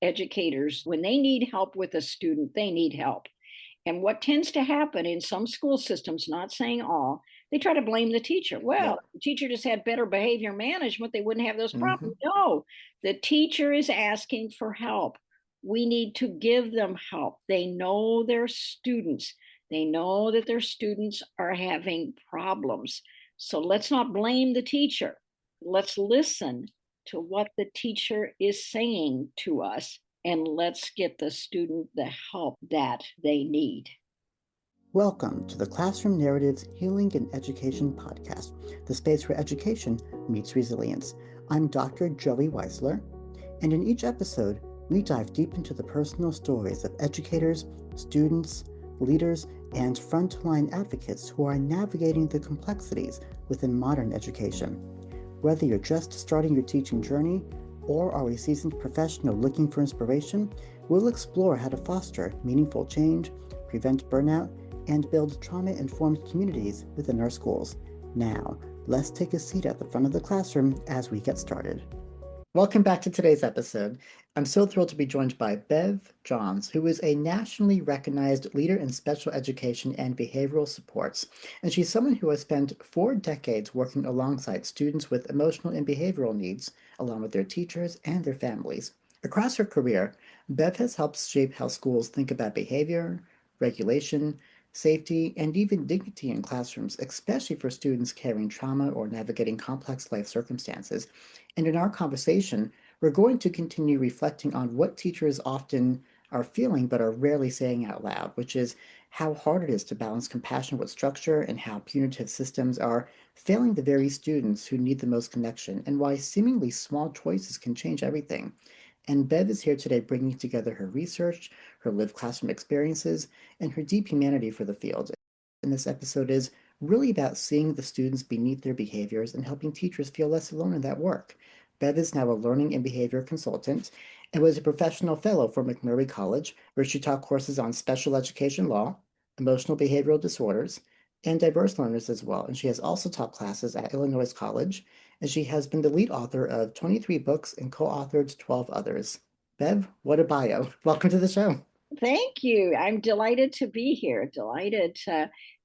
educators, when they need help with a student, they need help. And what tends to happen in some school systems, not saying all, they try to blame the teacher. Well, Yep. if the teacher just had better behavior management, they wouldn't have those Hmm. problems. No, the teacher is asking for help. We need to give them help. They know their students. They know that their students are having problems. So let's not blame the teacher. Let's listen to what the teacher is saying to us, and let's get the student the help that they need. Welcome to the Classroom Narratives Healing and Education podcast, the space where education meets resilience. I'm Dr. Joey Weisler, and in each episode, we dive deep into the personal stories of educators, students, leaders, and frontline advocates who are navigating the complexities within modern education. Whether you're just starting your teaching journey or are a seasoned professional looking for inspiration, we'll explore how to foster meaningful change, prevent burnout, and build trauma-informed communities within our schools. Now, let's take a seat at the front of the classroom as we get started. Welcome back to today's episode. I'm so thrilled to be joined by Bev Johns, who is a nationally recognized leader in special education and behavioral supports. And she's someone who has spent 4 decades working alongside students with emotional and behavioral needs, along with their teachers and their families. Across her career, Bev has helped shape how schools think about behavior, regulation, safety, and even dignity in classrooms, especially for students carrying trauma or navigating complex life circumstances. And in our conversation, we're going to continue reflecting on what teachers often are feeling but are rarely saying out loud, which is how hard it is to balance compassion with structure and how punitive systems are failing the very students who need the most connection, and why seemingly small choices can change everything. And Bev is here today bringing together her research, her lived classroom experiences, and her deep humanity for the field. And this episode is really about seeing the students beneath their behaviors and helping teachers feel less alone in that work. Bev is now a learning and behavior consultant and was a professional fellow for McMurray College, where she taught courses on special education law, emotional behavioral disorders, and diverse learners as well. And she has also taught classes at Illinois College, and she has been the lead author of 23 books and co-authored 12 others. Bev, what a bio. Welcome to the show. Thank you. I'm delighted to be here. Delighted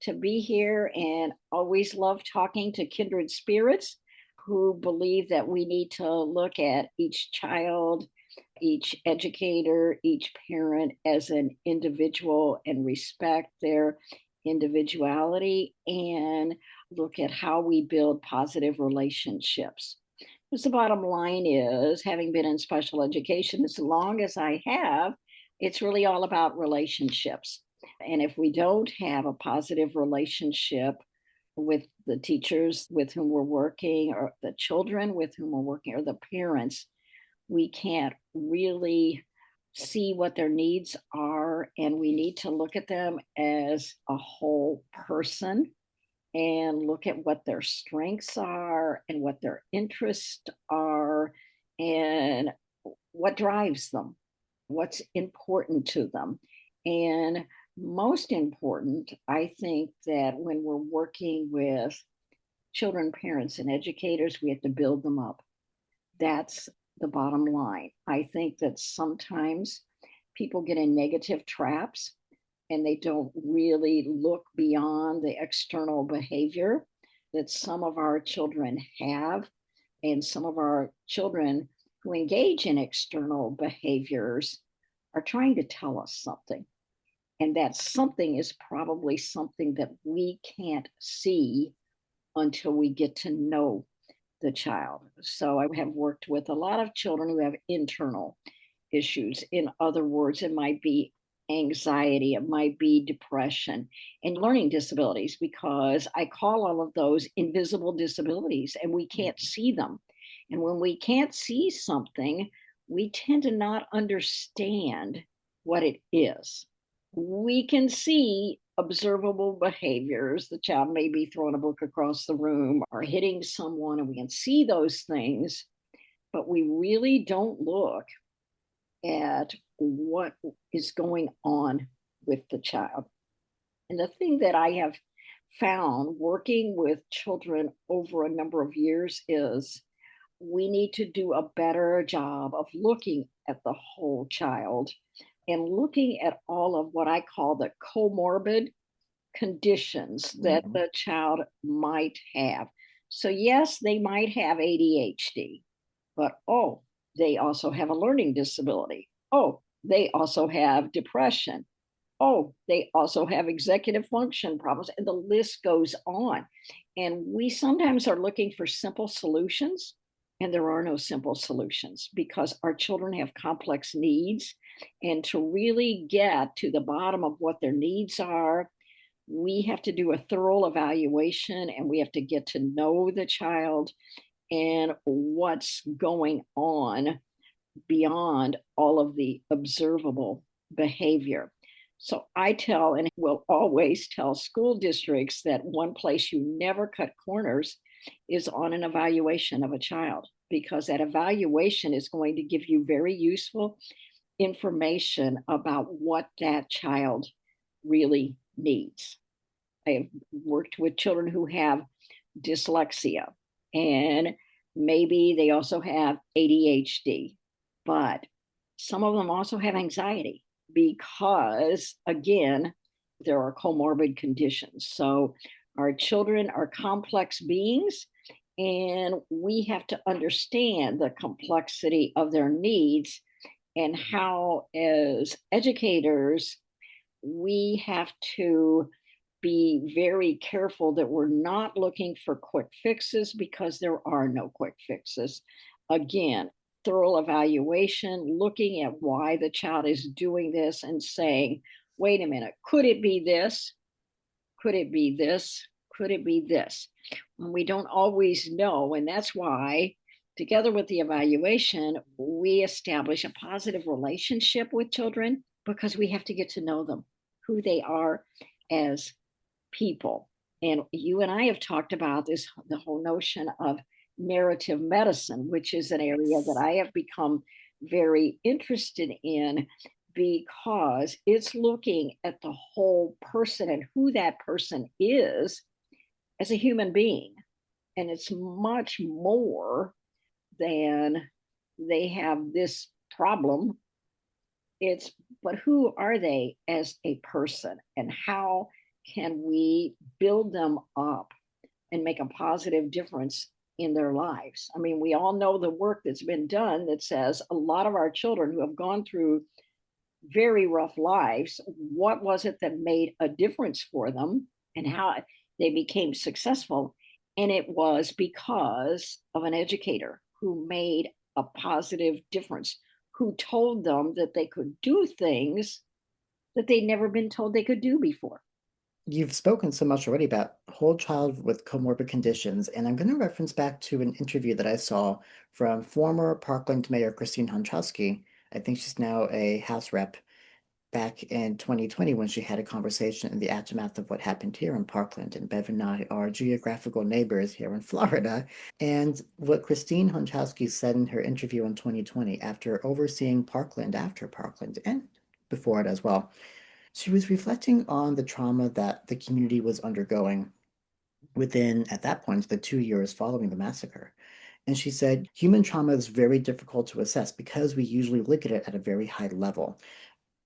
to be here, and always love talking to kindred spirits who believe that we need to look at each child, each educator, each parent as an individual and respect their individuality and look at how we build positive relationships. Because the bottom line is, having been in special education as long as I have, it's really all about relationships. And if we don't have a positive relationship with the teachers with whom we're working, or the children with whom we're working, or the parents, we can't really see what their needs are. And we need to look at them as a whole person and look at what their strengths are and what their interests are and what drives them, what's important to them. And most important, I think that when we're working with children, parents, and educators, we have to build them up. That's the bottom line. I think that sometimes people get in negative traps and they don't really look beyond the external behavior that some of our children have. And some of our children who engage in external behaviors are trying to tell us something. And that something is probably something that we can't see until we get to know the child. So I have worked with a lot of children who have internal issues. In other words, it might be anxiety, it might be depression, and learning disabilities, because I call all of those invisible disabilities and we can't see them. And when we can't see something, we tend to not understand what it is. We can see observable behaviors. The child may be throwing a book across the room or hitting someone, and we can see those things, but we really don't look at what is going on with the child. And the thing that I have found working with children over a number of years is we need to do a better job of looking at the whole child and looking at all of what I call the comorbid conditions that Mhm. the child might have. So, yes, they might have ADHD, but oh, they also have a learning disability. Oh, they also have depression. Oh, they also have executive function problems, and the list goes on. And we sometimes are looking for simple solutions, and there are no simple solutions because our children have complex needs. And to really get to the bottom of what their needs are, we have to do a thorough evaluation and we have to get to know the child and what's going on beyond all of the observable behavior. So I tell and will always tell school districts that one place you never cut corners is on an evaluation of a child, because that evaluation is going to give you very useful information about what that child really needs. I have worked with children who have dyslexia, and maybe they also have ADHD, but some of them also have anxiety because, again, there are comorbid conditions. So our children are complex beings, and we have to understand the complexity of their needs and how, as educators, we have to be very careful that we're not looking for quick fixes because there are no quick fixes. Again, thorough evaluation, looking at why the child is doing this and saying, wait a minute, could it be this? Could it be this? Could it be this? And we don't always know. And that's why, together with the evaluation, we establish a positive relationship with children because we have to get to know them, who they are as people. And you and I have talked about this, the whole notion of narrative medicine, which is an area that I have become very interested in because it's looking at the whole person and who that person is as a human being. And it's much more than they have this problem. It's, but who are they as a person and how can we build them up and make a positive difference in their lives? I mean, we all know the work that's been done that says a lot of our children who have gone through very rough lives, what was it that made a difference for them and how they became successful? And it was because of an educator who made a positive difference, who told them that they could do things that they'd never been told they could do before. You've spoken so much already about whole child with comorbid conditions, and I'm going to reference back to an interview that I saw from former Parkland Mayor Christine Honchowski. I think she's now a House rep, back in 2020 when she had a conversation in the aftermath of what happened here in Parkland. And Bev and I are geographical neighbors here in Florida. And what Christine Honchowski said in her interview in 2020 after overseeing Parkland after Parkland and before it as well, she was reflecting on the trauma that the community was undergoing within, at that point, the 2 years following the massacre. And she said, human trauma is very difficult to assess because we usually look at it at a very high level.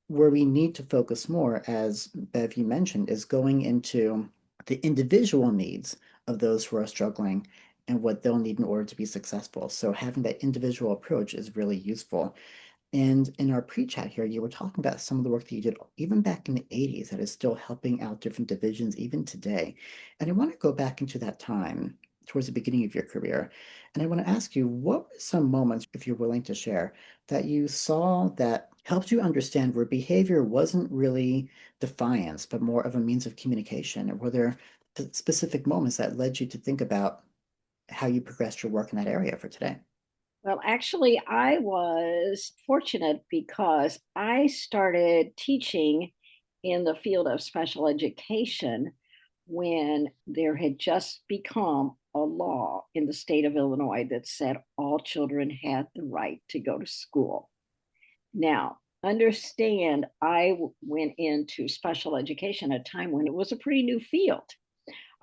Where we need to focus more, as Bev, you mentioned, is going into the individual needs of those who are struggling and what they'll need in order to be successful. So having that individual approach is really useful. And in our pre-chat here, you were talking about some of the work that you did even back in the 80s that is still helping out different divisions even today. And I want to go back into that time towards the beginning of your career. And I want to ask you, what were some moments, if you're willing to share, that you saw that helped you understand where behavior wasn't really defiance, but more of a means of communication? Or were there specific moments that led you to think about how you progressed your work in that area for today? Well, actually, I was fortunate because I started teaching in the field of special education when there had just become a law in the state of Illinois that said all children had the right to go to school. Now, understand, went into special education at a time when it was a pretty new field.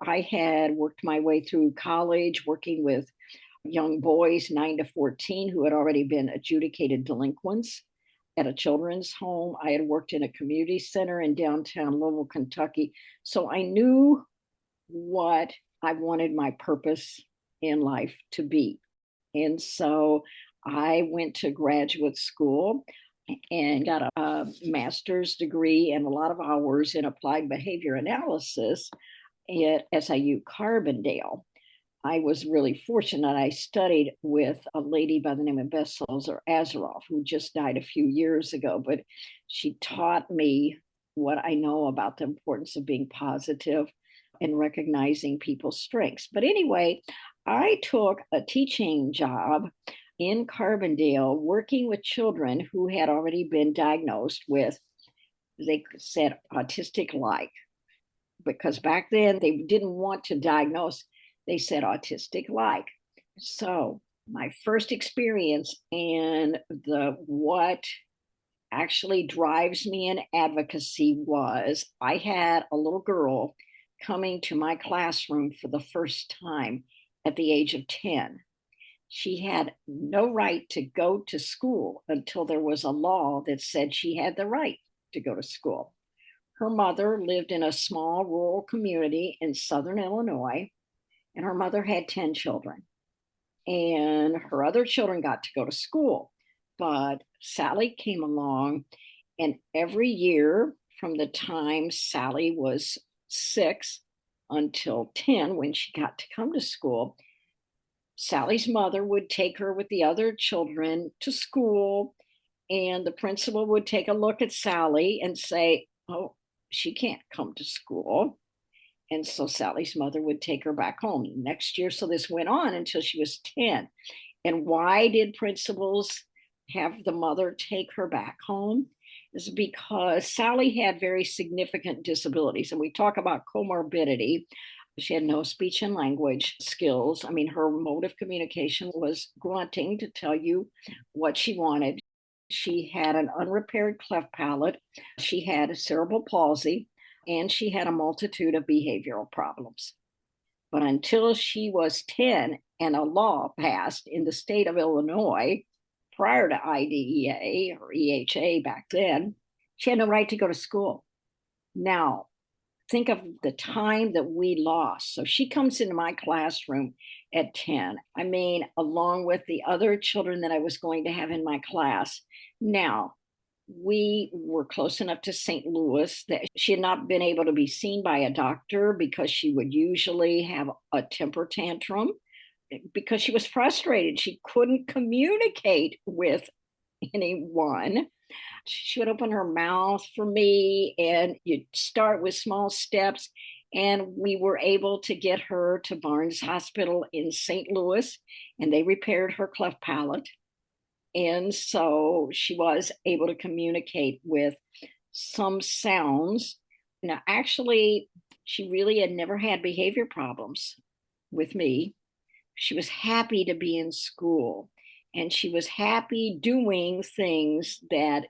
I had worked my way through college working with young boys, 9 to 14, who had already been adjudicated delinquents at a children's home. I had worked in a community center in downtown Louisville, Kentucky. So I knew what I wanted my purpose in life to be. And so I went to graduate school and got a master's degree and a lot of hours in applied behavior analysis at SIU Carbondale. I was really fortunate. I studied with a lady by the name of Bev Johns, who just died a few years ago, but she taught me what I know about the importance of being positive and recognizing people's strengths. But anyway, I took a teaching job in Carbondale working with children who had already been diagnosed with, they said, autistic like, because back then they didn't want to diagnose, they said autistic like. So my first experience and what actually drives me in advocacy was I had a little girl coming to my classroom for the first time at the age of 10. She had no right to go to school until there was a law that said she had the right to go to school. Her mother lived in a small rural community in southern Illinois, and her mother had 10 children. And her other children got to go to school. But Sally came along, and every year from the time Sally was 6 until 10, when she got to come to school, Sally's mother would take her with the other children to school, and the principal would take a look at Sally and say, "Oh, she can't come to school." And so Sally's mother would take her back home next year. So this went on until she was 10. And why did principals have the mother take her back home? Is because Sally had very significant disabilities. And we talk about comorbidity. She had no speech and language skills. I mean, her mode of communication was grunting to tell you what she wanted. She had an unrepaired cleft palate. She had cerebral palsy, and she had a multitude of behavioral problems. But until she was 10 and a law passed in the state of Illinois, prior to IDEA or EHA back then, she had no right to go to school. Now, think of the time that we lost. So she comes into my classroom at 10. I mean, along with the other children that I was going to have in my class. Now, we were close enough to St. Louis that she had not been able to be seen by a doctor because she would usually have a temper tantrum because she was frustrated. She couldn't communicate with anyone. She would open her mouth for me, and you'd start with small steps. And we were able to get her to Barnes Hospital in St. Louis, and they repaired her cleft palate. And so she was able to communicate with some sounds. Now, actually, she really had never had behavior problems with me. She was happy to be in school, and she was happy doing things that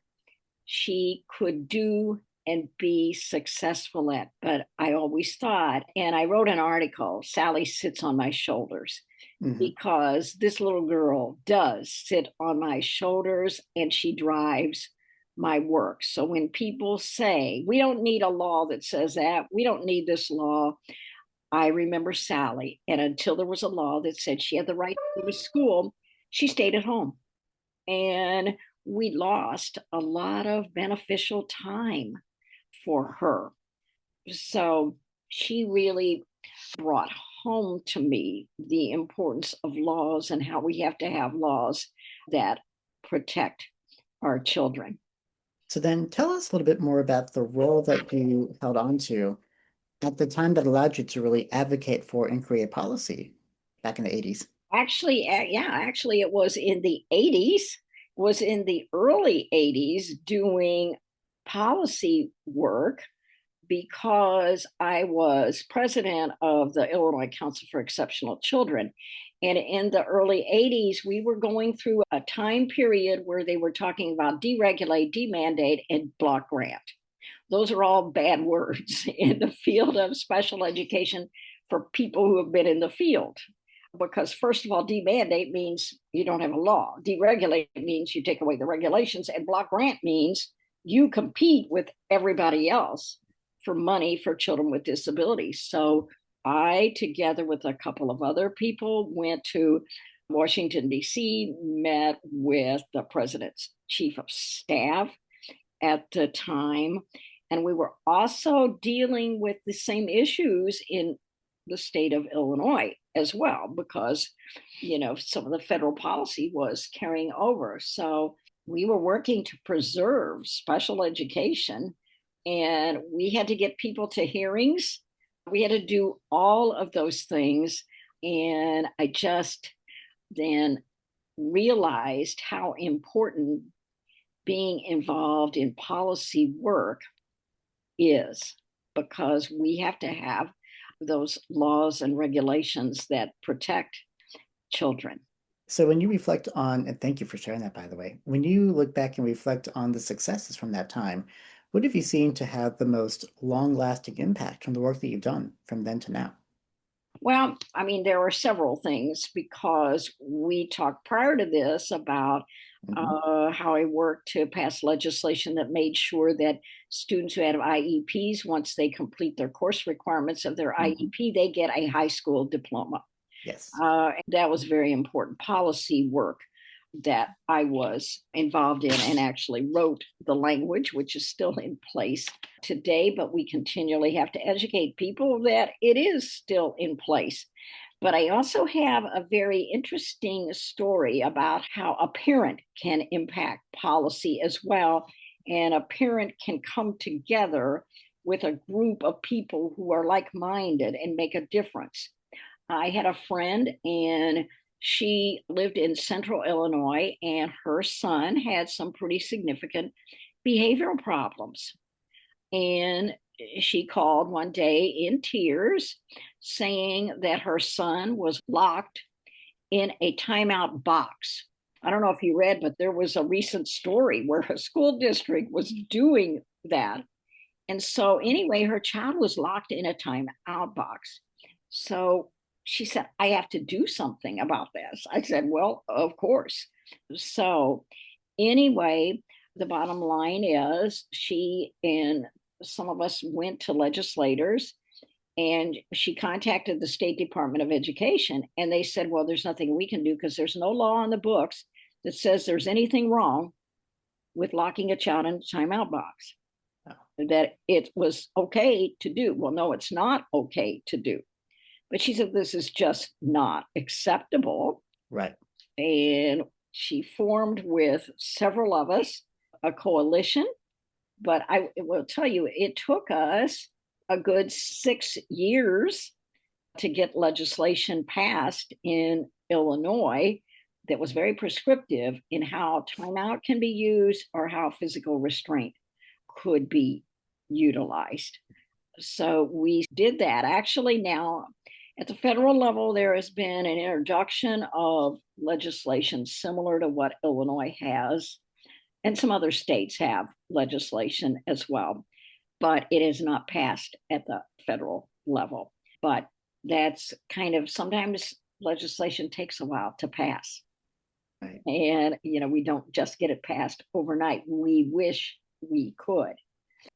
she could do and be successful at. But I always thought, and I wrote an article, Sally Sits on My Shoulders, because this little girl does sit on my shoulders and she drives my work. So when people say, we don't need a law that says that, we don't need this law, I remember Sally. And until there was a law that said she had the right to go to school, she stayed at home. And we lost a lot of beneficial time for her. So she really brought home to me the importance of laws and how we have to have laws that protect our children. So then tell us a little bit more about the role that you held on to at the time that allowed you to really advocate for and create policy back in the 80s. Actually, it was in the 80s, was in the early 80s doing policy work because I was president of the Illinois Council for Exceptional Children. And in the early 80s, we were going through a time period where they were talking about deregulate, demandate, and block grant. Those are all bad words in the field of special education for people who have been in the field. Because first of all, demandate means you don't have a law. Deregulate means you take away the regulations, and block grant means you compete with everybody else for money for children with disabilities. So I, together with a couple of other people, went to Washington, D.C., met with the president's chief of staff at the time. And we were also dealing with the same issues in the state of Illinois as well, because, some of the federal policy was carrying over. So we were working to preserve special education, and we had to get people to hearings. We had to do all of those things. And I just then realized how important being involved in policy work is, because we have to have those laws and regulations that protect children. So when you reflect on, and thank you for sharing that, by the way, when you look back and reflect on the successes from that time, what have you seen to have the most long-lasting impact from the work that you've done from then to now? Well, I mean, there are several things, because we talked prior to this about how I worked to pass legislation that made sure that students who had IEPs, once they complete their course requirements of their IEP, they get a high school diploma. Yes. That was very important policy work that I was involved in, and actually wrote the language, which is still in place today, but we continually have to educate people that it is still in place. But I also have a very interesting story about how a parent can impact policy as well. And a parent can come together with a group of people who are like minded and make a difference. I had a friend, and she lived in central Illinois, and her son had some pretty significant behavioral problems. And she called one day in tears, saying that her son was locked in a timeout box. I don't know if you read, but there was a recent story where a school district was doing that. And so, anyway, her child was locked in a timeout box. So she said, I have to do something about this. I said, well, of course. So, anyway, the bottom line is she and some of us went to legislators, and she contacted the State Department of Education, and they said, well, there's nothing we can do because there's no law on the books that says there's anything wrong with locking a child in a timeout box. That it was okay to do. Well, no, it's not okay to do. But she said, this is just not acceptable. Right. And she formed with several of us a coalition. But I will tell you, it took us a good 6 years to get legislation passed in Illinois that was very prescriptive in how timeout can be used or how physical restraint could be utilized. So we did that. Actually, now at the federal level, there has been an introduction of legislation similar to what Illinois has, and some other states have legislation as well, but it is not passed at the federal level. But that's kind of, sometimes legislation takes a while to pass. Right. And, we don't just get it passed overnight. We wish we could.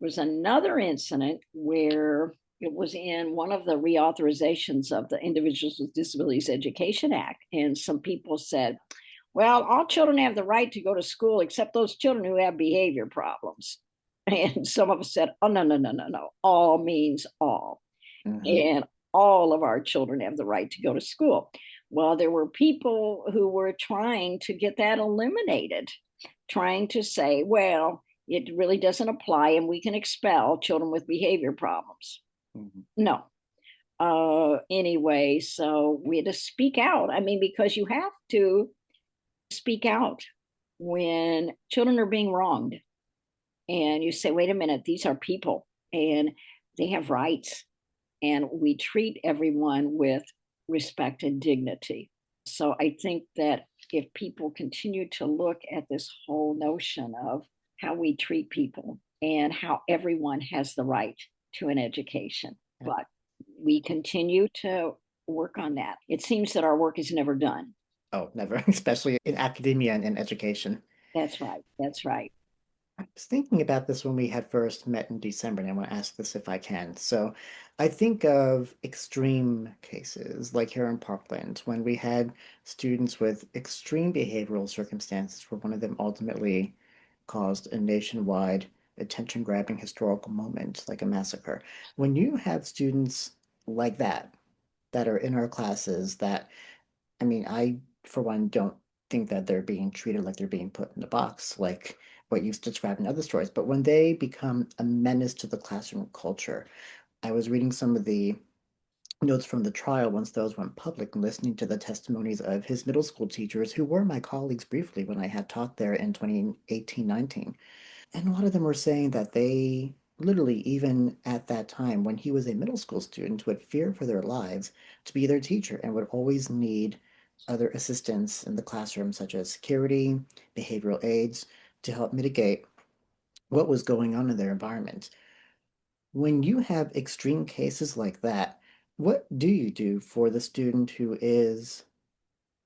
There was another incident where it was in one of the reauthorizations of the Individuals with Disabilities Education Act. And some people said, well, all children have the right to go to school except those children who have behavior problems. And some of us said, oh, no. All means all. And all of our children have the right to go to school. Well, there were people who were trying to get that eliminated, trying to say, well, it really doesn't apply and we can expel children with behavior problems. No. Anyway, so we had to speak out. I mean, because you have to speak out when children are being wronged. And you say, wait a minute, these are people and they have rights. And we treat everyone with respect and dignity. So I think that if people continue to look at this whole notion of how we treat people and how everyone has the right to an education, but we continue to work on that. It seems that our work is never done. Oh, never, especially in academia and in education. That's right. That's right. I was thinking about this when we had first met in December, and I want to ask this if I can. So, I think of extreme cases like here in Parkland when we had students with extreme behavioral circumstances where one of them ultimately caused a nationwide attention-grabbing historical moment like a massacre. When you have students like that are in our classes that I mean, I, for one, don't think that they're being treated like they're being put in a box, like what you've described in other stories. But when they become a menace to the classroom culture, I was reading some of the notes from the trial once those went public and listening to the testimonies of his middle school teachers who were my colleagues briefly when I had taught there in 2018-19. And a lot of them were saying that they literally, even at that time, when he was a middle school student, would fear for their lives to be their teacher and would always need other assistance in the classroom, such as security, behavioral aides, to help mitigate what was going on in their environment. When you have extreme cases like that, what do you do for the student who is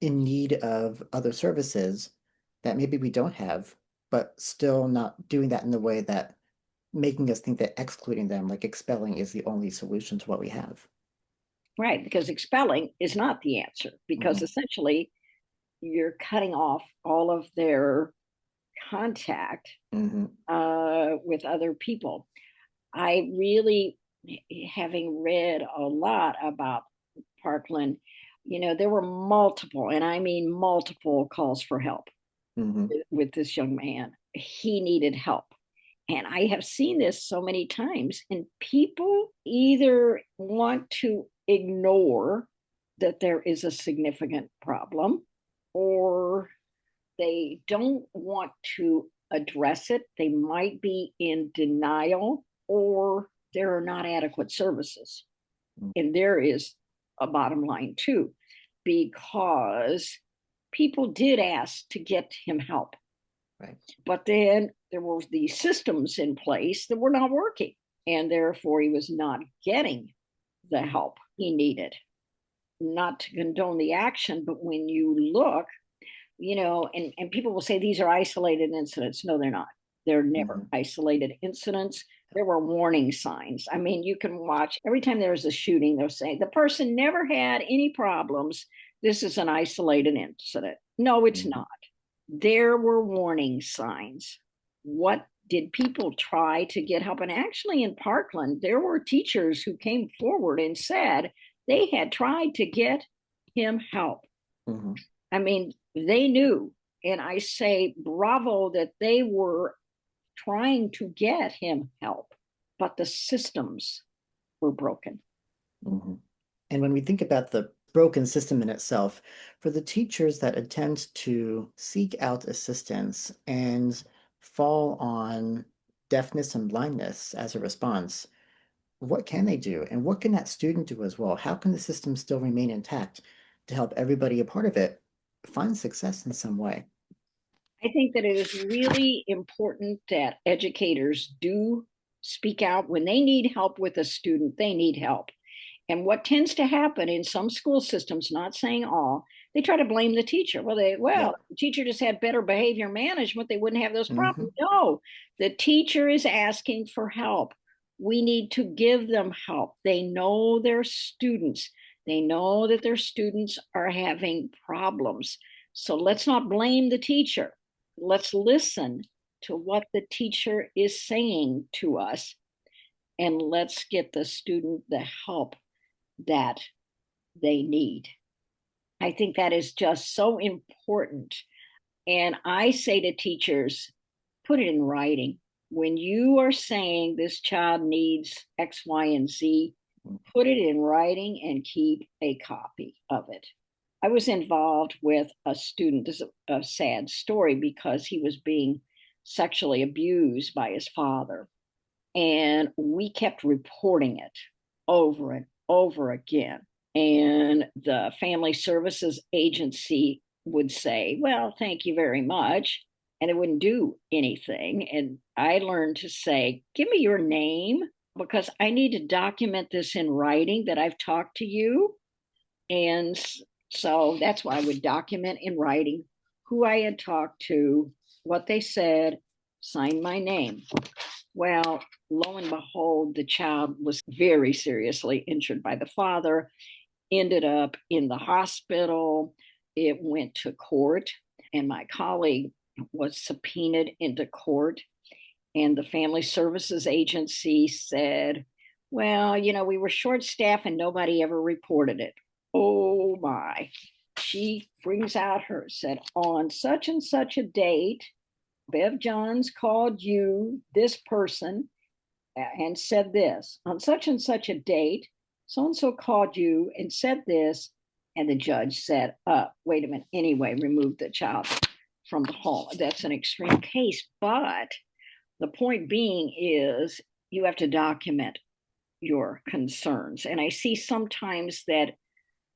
in need of other services that maybe we don't have, but still not doing that in the way that making us think that excluding them, like expelling, is the only solution to what we have. Right. Because expelling is not the answer, because Mm-hmm. essentially you're cutting off all of their contact Mm-hmm. with other people. I really, having read a lot about Parkland, there were multiple, and I mean multiple calls for help Mm-hmm. with this young man. He needed help. And I have seen this so many times, and people either want to ignore that there is a significant problem, or they don't want to address it. They might be in denial, or there are not adequate services. And there is a bottom line too, because people did ask to get him help, Right. but then there were these systems in place that were not working, and therefore he was not getting the help he needed. Not to condone the action, but when you look, and people will say these are isolated incidents. No, they're not. They're never Mm-hmm. isolated incidents. There were warning signs. I mean, you can watch every time there's a shooting, they'll say the person never had any problems. This is an isolated incident. No, it's Mm-hmm. not. There were warning signs. What did people try to get help? And actually, in Parkland, there were teachers who came forward and said they had tried to get him help. Mm-hmm. I mean, they knew. And I say bravo that they were trying to get him help, but the systems were broken. Mm-hmm. And when we think about the broken system in itself, for the teachers that attempt to seek out assistance and fall on deafness and blindness as a response, what can they do? And what can that student do as well? How can the system still remain intact to help everybody a part of it find success in some way? I think that it is really important that educators do speak out when they need help with a student, they need help. And what tends to happen in some school systems, not saying all, they try to blame the teacher. Yep. The teacher just had better behavior management, they wouldn't have those Mm-hmm. problems. No, the teacher is asking for help. We need to give them help. They know their students. They know that their students are having problems. So let's not blame the teacher. Let's listen to what the teacher is saying to us, and let's get the student the help that they need. I think that is just so important. And I say to teachers, put it in writing. When you are saying this child needs X, Y, and Z, put it in writing and keep a copy of it. I was involved with a student. This is a sad story because he was being sexually abused by his father. And we kept reporting it over and over again. And the family services agency would say, well, thank you very much. And it wouldn't do anything. And I learned to say, give me your name because I need to document this in writing that I've talked to you. And so that's why I would document in writing who I had talked to, what they said, sign my name. Well, lo and behold, the child was very seriously injured by the father, ended up in the hospital. It went to court, and my colleague was subpoenaed into court. And the Family Services Agency said, well, we were short staffed and nobody ever reported it. Oh my. She brings out said, on such and such a date, Bev Johns called you, this person, and said this. On such and such a date, so and so called you and said this. And the judge said, wait a minute, anyway, remove the child from the home. That's an extreme case. But the point being is you have to document your concerns. And I see sometimes that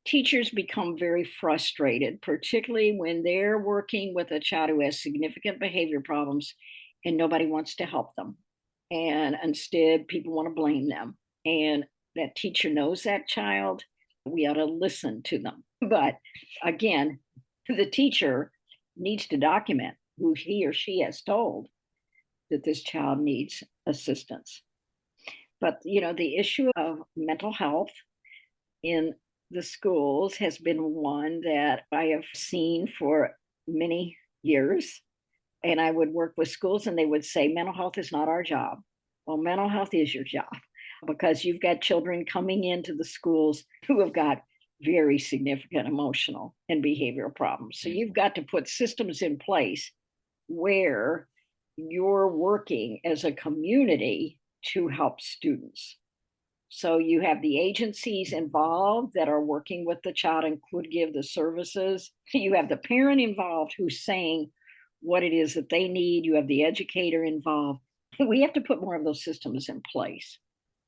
teachers become very frustrated, particularly when they're working with a child who has significant behavior problems and nobody wants to help them. And instead, people want to blame them. And that teacher knows that child. We ought to listen to them. But again, the teacher needs to document who he or she has told that this child needs assistance. But, the issue of mental health in the schools has been one that I have seen for many years. And I would work with schools and they would say, mental health is not our job. Well, mental health is your job because you've got children coming into the schools who have got very significant emotional and behavioral problems. So you've got to put systems in place where you're working as a community to help students. So you have the agencies involved that are working with the child and could give the services. You have the parent involved who's saying what it is that they need. You have the educator involved. We have to put more of those systems in place.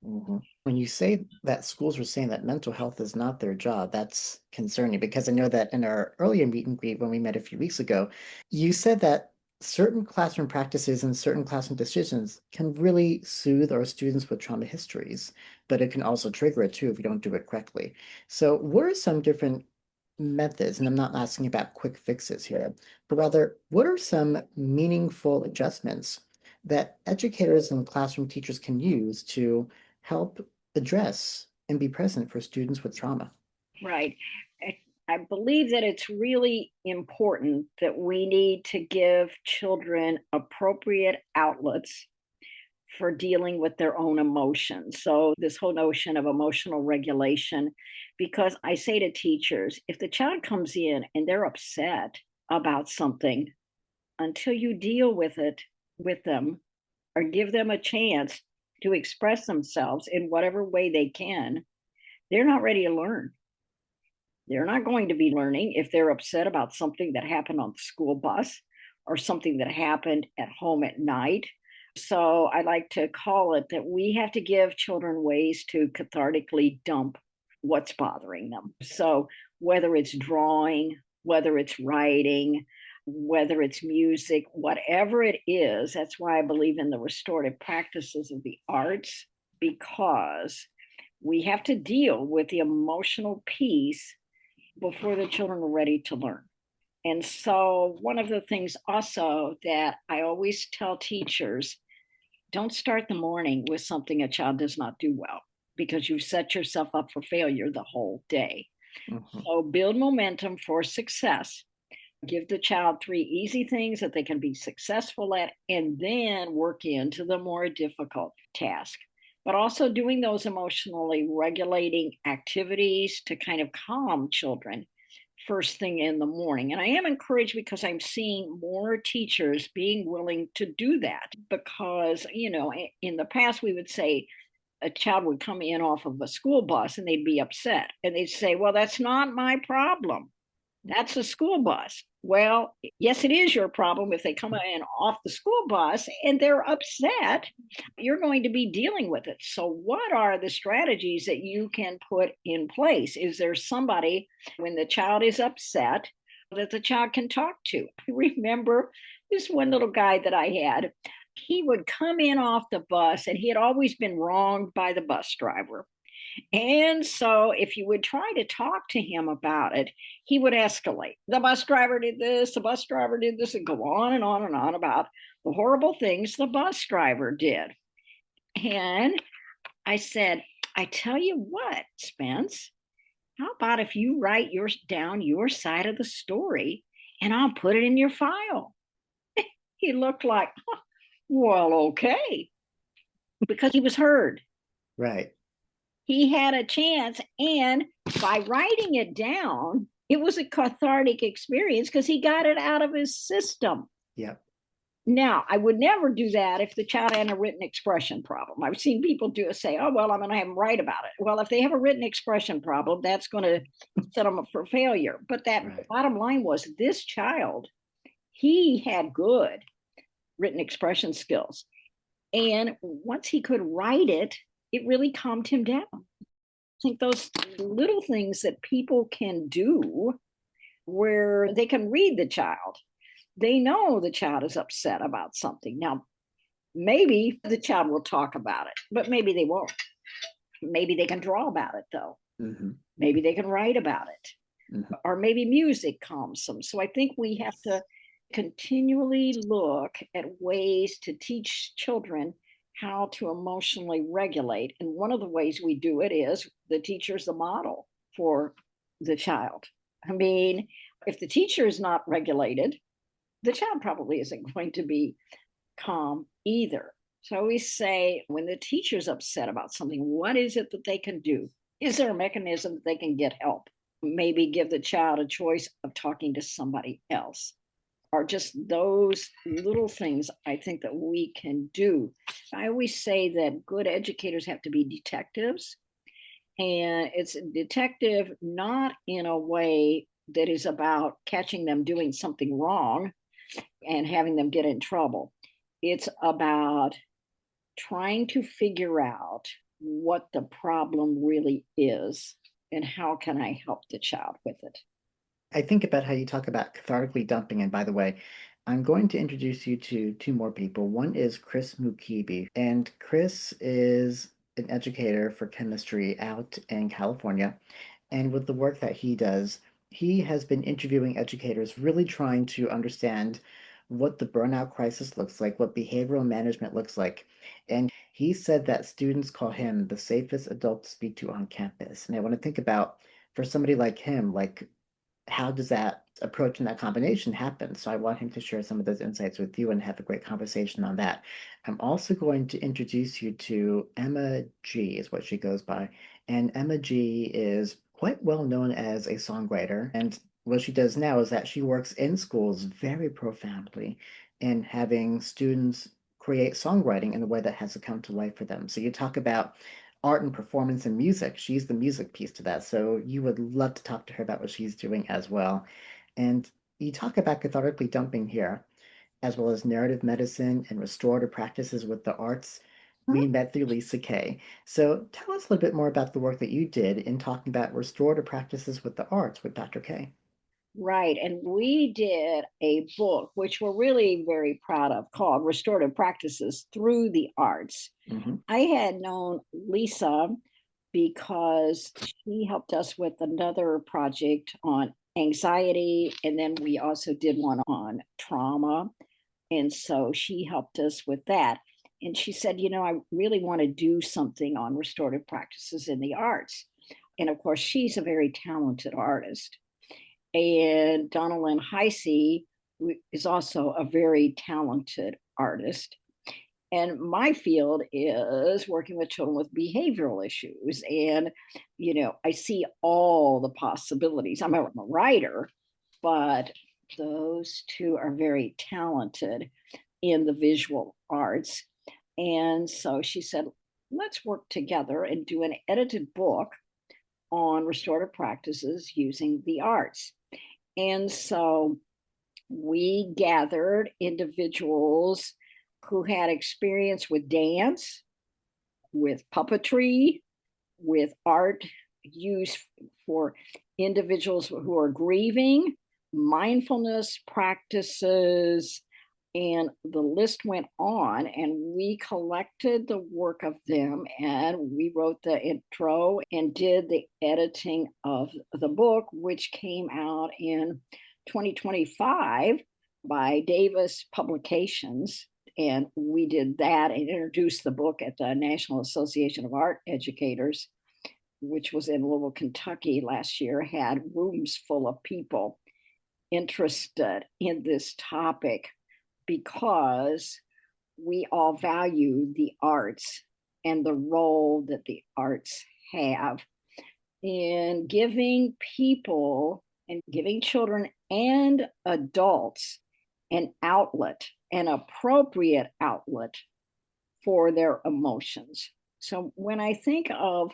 Mm-hmm. When you say that schools are saying that mental health is not their job, that's concerning because I know that in our earlier meet and greet when we met a few weeks ago, you said that certain classroom practices and certain classroom decisions can really soothe our students with trauma histories, but it can also trigger it too if you don't do it correctly. So, what are some different methods? And I'm not asking about quick fixes here, but rather, what are some meaningful adjustments that educators and classroom teachers can use to help address and be present for students with trauma? Right. I believe that it's really important that we need to give children appropriate outlets for dealing with their own emotions. So, this whole notion of emotional regulation, because I say to teachers, if the child comes in and they're upset about something, until you deal with it with them or give them a chance to express themselves in whatever way they can, they're not ready to learn. They're not going to be learning if they're upset about something that happened on the school bus or something that happened at home at night. So I like to call it that we have to give children ways to cathartically dump what's bothering them. So whether it's drawing, whether it's writing, whether it's music, whatever it is, that's why I believe in the restorative practices of the arts, because we have to deal with the emotional piece before the children are ready to learn. And so, one of the things also that I always tell teachers, don't start the morning with something a child does not do well because you set yourself up for failure the whole day. Mm-hmm. So, build momentum for success. Give the child 3 easy things that they can be successful at, and then work into the more difficult task. But also doing those emotionally regulating activities to kind of calm children first thing in the morning. And I am encouraged because I'm seeing more teachers being willing to do that because, in the past we would say a child would come in off of a school bus and they'd be upset and they'd say, well, that's not my problem. That's a school bus. Well, yes, it is your problem if they come in off the school bus and they're upset. You're going to be dealing with it. So, what are the strategies that you can put in place? Is there somebody when the child is upset that the child can talk to? I remember this one little guy that I had. He would come in off the bus and he had always been wronged by the bus driver. And so if you would try to talk to him about it, he would escalate. The bus driver did this, the bus driver did this, and go on and on and on about the horrible things the bus driver did. And I said, I tell you what, Spence, how about if you write down your side of the story and I'll put it in your file? He looked like, well, okay, because he was heard. Right. He had a chance. And by writing it down, it was a cathartic experience because he got it out of his system. Yep. Now, I would never do that if the child had a written expression problem. I've seen people say, oh, well, I'm going to have them write about it. Well, if they have a written expression problem, that's going to set them up for failure. But that bottom line was this child, he had good written expression skills. And once he could write it, it really calmed him down. I think those little things that people can do where they can read the child, they know the child is upset about something. Now, maybe the child will talk about it, but maybe they won't. Maybe they can draw about it, though. Mm-hmm. Maybe they can write about it. Mm-hmm. Or maybe music calms them. So I think we have to continually look at ways to teach children how to emotionally regulate. And one of the ways we do it is the teacher's the model for the child. I mean, if the teacher is not regulated, the child probably isn't going to be calm either. So I always say, when the teacher's upset about something, what is it that they can do? Is there a mechanism that they can get help? Maybe give the child a choice of talking to somebody else, or just those little things I think that we can do. I always say that good educators have to be detectives, and it's a detective not in a way that is about catching them doing something wrong and having them get in trouble. It's about trying to figure out what the problem really is and how can I help the child with it. I think about how you talk about cathartically dumping. And by the way, I'm going to introduce you to two more people. One is Chris Mukibi, and Chris is an educator for chemistry out in California. And with the work that he does, he has been interviewing educators, really trying to understand what the burnout crisis looks like, what behavioral management looks like. And he said that students call him the safest adult to speak to on campus. And I want to think about, for somebody like him, like, how does that approach and that combination happen? So I want him to share some of those insights with you and have a great conversation on that. I'm also going to introduce you to Emma G, is what she goes by. And Emma G is quite well known as a songwriter. And what she does now is that she works in schools very profoundly in having students create songwriting in a way that has to come to life for them. So you talk about art and performance and music. She's the music piece to that. So you would love to talk to her about what she's doing as well. And you talk about cathartically dumping here, as well as narrative medicine and restorative practices with the arts. We met through Lisa Kay. So tell us a little bit more about the work that you did in talking about restorative practices with the arts with Dr. Kay. Right. And we did a book, which we're really very proud of, called Restorative Practices Through the Arts. Mm-hmm. I had known Lisa because she helped us with another project on anxiety. And then we also did one on trauma. And so she helped us with that. And she said, I really want to do something on restorative practices in the arts. And of course, she's a very talented artist. And Donalyn Heisey is also a very talented artist. And my field is working with children with behavioral issues. And, I see all the possibilities. I'm a writer, but those two are very talented in the visual arts. And so she said, let's work together and do an edited book on restorative practices using the arts. And so we gathered individuals who had experience with dance, with puppetry, with art used for individuals who are grieving, mindfulness practices, And the list went on, and we collected the work of them, and we wrote the intro and did the editing of the book, which came out in 2025 by Davis Publications. And we did that and introduced the book at the National Association of Art Educators, which was in Louisville, Kentucky last year, had rooms full of people interested in this topic because we all value the arts and the role that the arts have in giving people and giving children and adults an outlet, an appropriate outlet for their emotions. So when I think of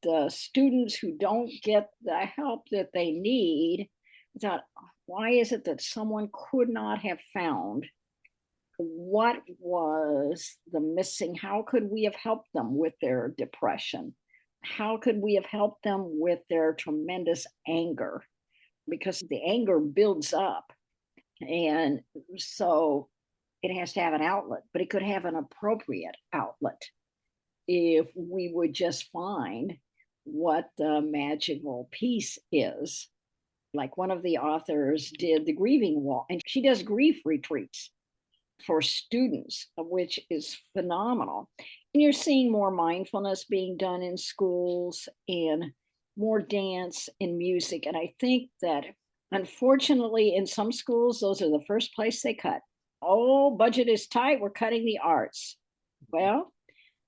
the students who don't get the help that they need, I thought, why is it that someone could not have found what was the missing? How could we have helped them with their depression? How could we have helped them with their tremendous anger? Because the anger builds up. And so it has to have an outlet, but it could have an appropriate outlet if we would just find what the magical piece is. Like one of the authors did the grieving wall, and she does grief retreats for students, which is phenomenal. And you're seeing more mindfulness being done in schools and more dance and music. And I think that unfortunately, in some schools, those are the first place they cut. Oh, budget is tight, we're cutting the arts. Well,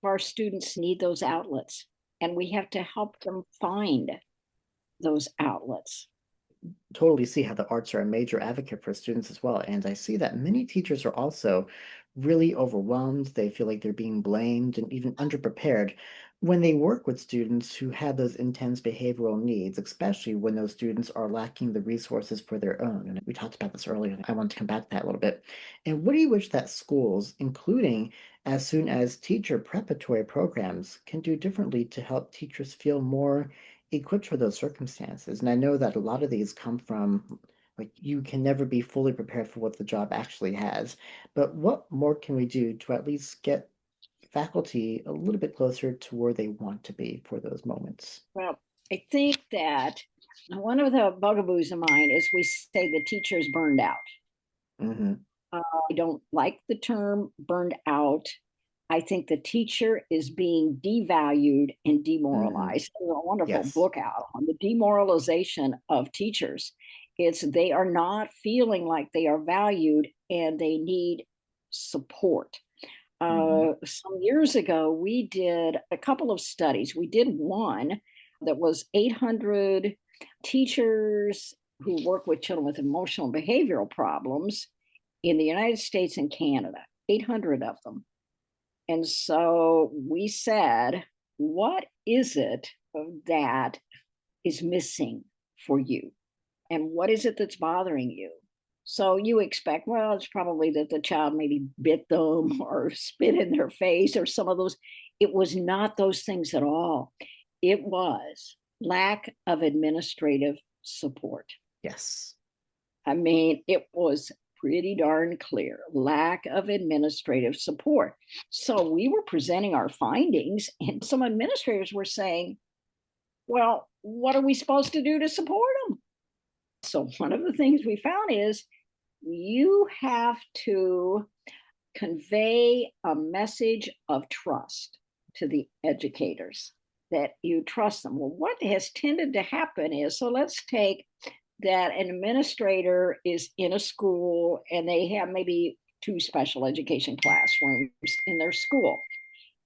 our students need those outlets, and we have to help them find those outlets. Totally see how the arts are a major advocate for students as well. And I see that many teachers are also really overwhelmed. They feel like they're being blamed and even underprepared when they work with students who have those intense behavioral needs, especially when those students are lacking the resources for their own. And we talked about this earlier. I want to come back to that a little bit. And what do you wish that schools, including as soon as teacher preparatory programs, can do differently to help teachers feel more equipped for those circumstances? And I know that a lot of these come from, like, you can never be fully prepared for what the job actually has. But what more can we do to at least get faculty a little bit closer to where they want to be for those moments? Well, I think that one of the bugaboos of mine is we say the teacher's burned out. Mm-hmm. I don't like the term burned out. I think the teacher is being devalued and Mm-hmm. demoralized. There's a wonderful Yes. book out on the demoralization of teachers. It's they are not feeling like they are valued and they need support. Mm-hmm. Some years ago, we did a couple of studies. We did one that was 800 teachers who work with children with emotional and behavioral problems in the United States and Canada, 800 of them. And so we said, what is it that is missing for you? And what is it that's bothering you? So you expect, well, it's probably that the child maybe bit them or spit in their face or some of those. It was not those things at all. It was lack of administrative support. Yes. I mean, it was pretty darn clear lack of administrative support. So we were presenting our findings, and some administrators were saying, well, what are we supposed to do to support them? So one of the things we found is you have to convey a message of trust to the educators, that you trust them. Well, what has tended to happen is, so let's take that an administrator is in a school and they have maybe 2 special education classrooms in their school.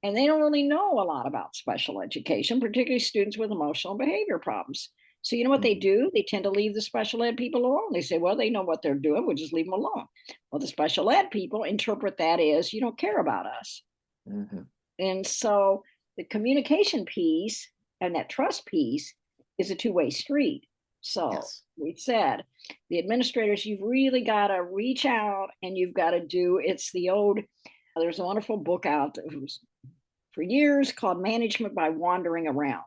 And they don't really know a lot about special education, particularly students with emotional behavior problems. So, you know what they Mm-hmm. do? They tend to leave the special ed people alone. They say, well, they know what they're doing. We'll just leave them alone. Well, the special ed people interpret that as, you don't care about us. Mm-hmm. And so the communication piece and that trust piece is a two-way street. So Yes. we said, the administrators, you've really got to reach out and you've got to do, it's the old, there's a wonderful book out that was for years called Management by Wandering Around.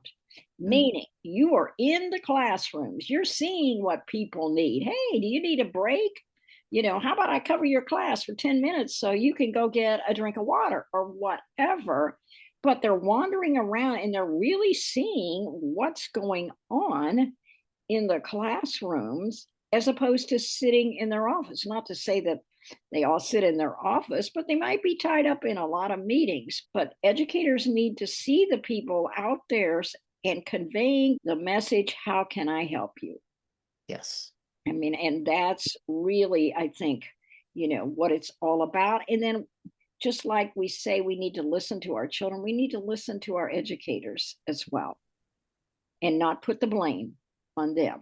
Mm-hmm. Meaning you are in the classrooms, you're seeing what people need. Hey, do you need a break? how about I cover your class for 10 minutes so you can go get a drink of water or whatever. But they're wandering around and they're really seeing what's going on in the classrooms as opposed to sitting in their office. Not to say that they all sit in their office, but they might be tied up in a lot of meetings. But educators need to see the people out there and conveying the message, how can I help you? Yes. I mean, and that's really, I think, what it's all about. And then just like we say, we need to listen to our children, we need to listen to our educators as well and not put the blame on them.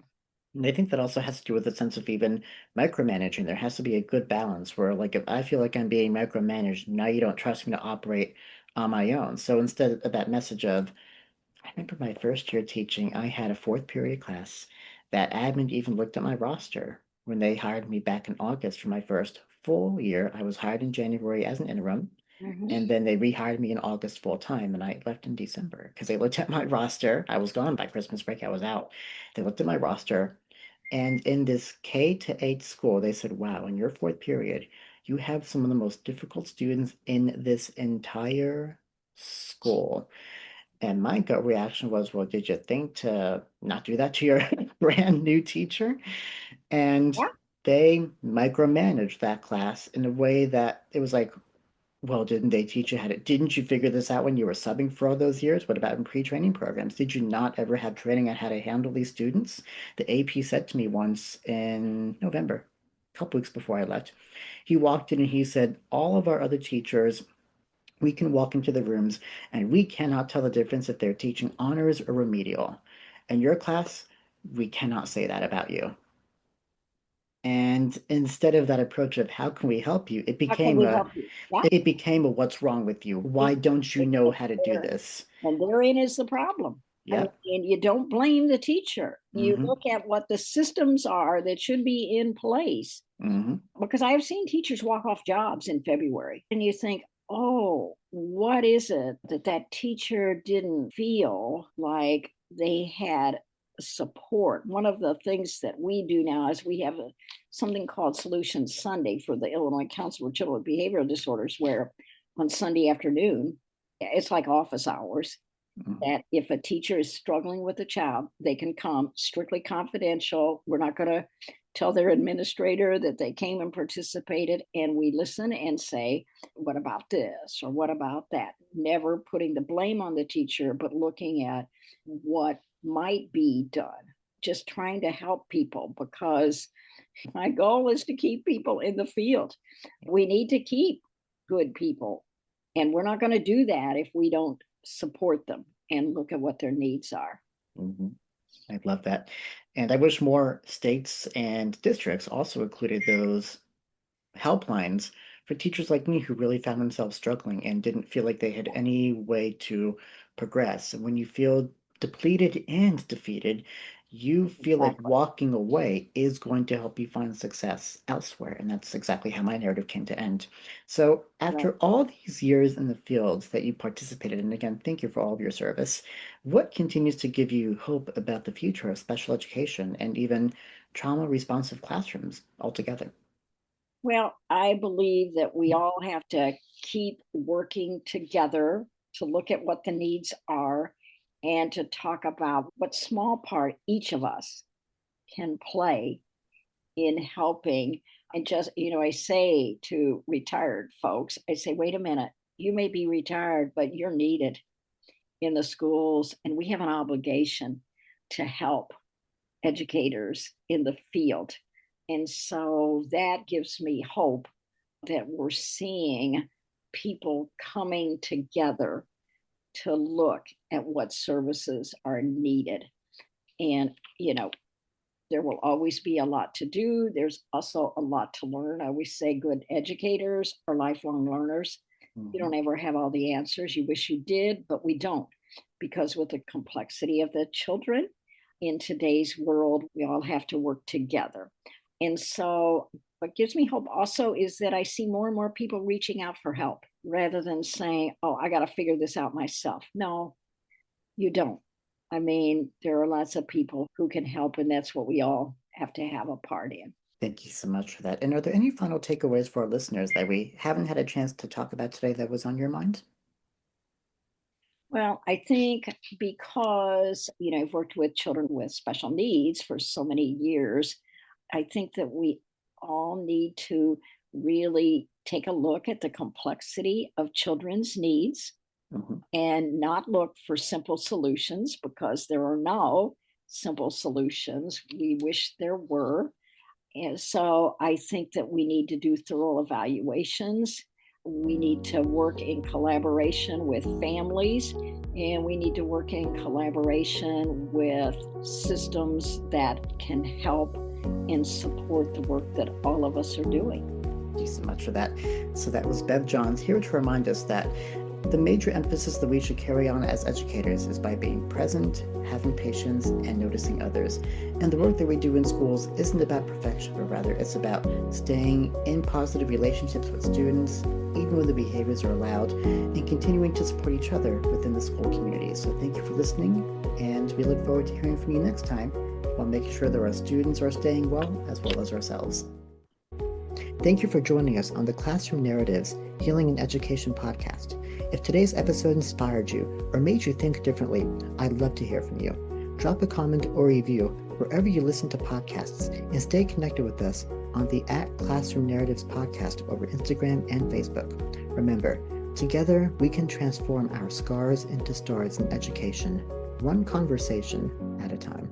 And I think that also has to do with a sense of even micromanaging. There has to be a good balance where, like, if I feel like I'm being micromanaged, now you don't trust me to operate on my own. So instead of that message of, I remember my first year teaching, I had a fourth period class that admin even looked at my roster when they hired me back in August for my first full year. I was hired in January as an interim, Mhm. and then they rehired me in August full time, and I left in December because they looked at my roster. I was gone by Christmas break, I was out. They looked at my roster, and in this K to 8 school, they said, wow, in your fourth period, you have some of the most difficult students in this entire school. And my gut reaction was, well, did you think to not do that to your brand new teacher? And Yeah, they micromanaged that class in a way that it was like, well, didn't they teach you how to, didn't you figure this out when you were subbing for all those years? What about in pre-training programs? Did you not ever have training on how to handle these students? The AP said to me once in November, a couple weeks before I left, he walked in and he said, all of our other teachers, we can walk into the rooms and we cannot tell the difference if they're teaching honors or remedial. In your class, we cannot say that about you. And instead of that approach of how can we help you, how can we help you? Yeah, it became a what's wrong with you? Why don't you know how to do this? and therein is the problem. I mean, Yep. and you don't blame the teacher. You Mm-hmm. look at what the systems are that should be in place. Mm-hmm. Because I have seen teachers walk off jobs in February, and you think, oh, what is it that that teacher didn't feel like they had support? One of the things that we do now is we have something called Solution Sunday for the Illinois Council for Children with Behavioral Disorders, where on Sunday afternoon, it's like office hours, Mm-hmm. that if a teacher is struggling with a child, they can come strictly confidential. We're not going to tell their administrator that they came and participated, and we listen and say, what about this or what about that? Never putting the blame on the teacher, but looking at what might be done. Just trying to help people, because my goal is to keep people in the field. We need to keep good people, and we're not going to do that if we don't support them and look at what their needs are. Mm-hmm. I love that. And I wish more states and districts also included those helplines for teachers like me who really found themselves struggling and didn't feel like they had any way to progress. And when you feel depleted and defeated, you feel like Exactly. walking away is going to help you find success elsewhere. And that's exactly how my narrative came to end. So, Right. after all these years in the fields that you participated in, again, thank you for all of your service. What continues to give you hope about the future of special education and even trauma responsive classrooms altogether? Well, I believe that we all have to keep working together to look at what the needs are and to talk about what small part each of us can play in helping. And just, I say to retired folks, I say, wait a minute, you may be retired, but you're needed in the schools, and we have an obligation to help educators in the field. And so that gives me hope that we're seeing people coming together to look at what services are needed. And, there will always be a lot to do. There's also a lot to learn. I always say good educators are lifelong learners. You Mhm. don't ever have all the answers. You wish you did, but we don't. Because with the complexity of the children in today's world, we all have to work together. And so, what gives me hope also is that I see more and more people reaching out for help rather than saying, oh, I got to figure this out myself. No, you don't. I mean, there are lots of people who can help, and that's what we all have to have a part in. Thank you so much for that. And are there any final takeaways for our listeners that we haven't had a chance to talk about today that was on your mind? Well, I think because, I've worked with children with special needs for so many years, I think that we all need to really take a look at the complexity of children's needs Mhm. and not look for simple solutions because there are no simple solutions. We wish there were. And so I think that we need to do thorough evaluations. We need to work in collaboration with families, and we need to work in collaboration with systems that can help and support the work that all of us are doing. Thank you so much for that. So that was Bev Johns here to remind us that the major emphasis that we should carry on as educators is by being present, having patience, and noticing others. And the work that we do in schools isn't about perfection, but rather it's about staying in positive relationships with students, even when the behaviors are allowed, and continuing to support each other within the school community. So thank you for listening, and we look forward to hearing from you next time while making sure that our students are staying well as ourselves. Thank you for joining us on the Classroom Narratives Healing and Education podcast. If today's episode inspired you or made you think differently, I'd love to hear from you. Drop a comment or review wherever you listen to podcasts and stay connected with us on the @Classroom Narratives podcast over Instagram and Facebook. Remember, together we can transform our scars into stars in education, one conversation at a time.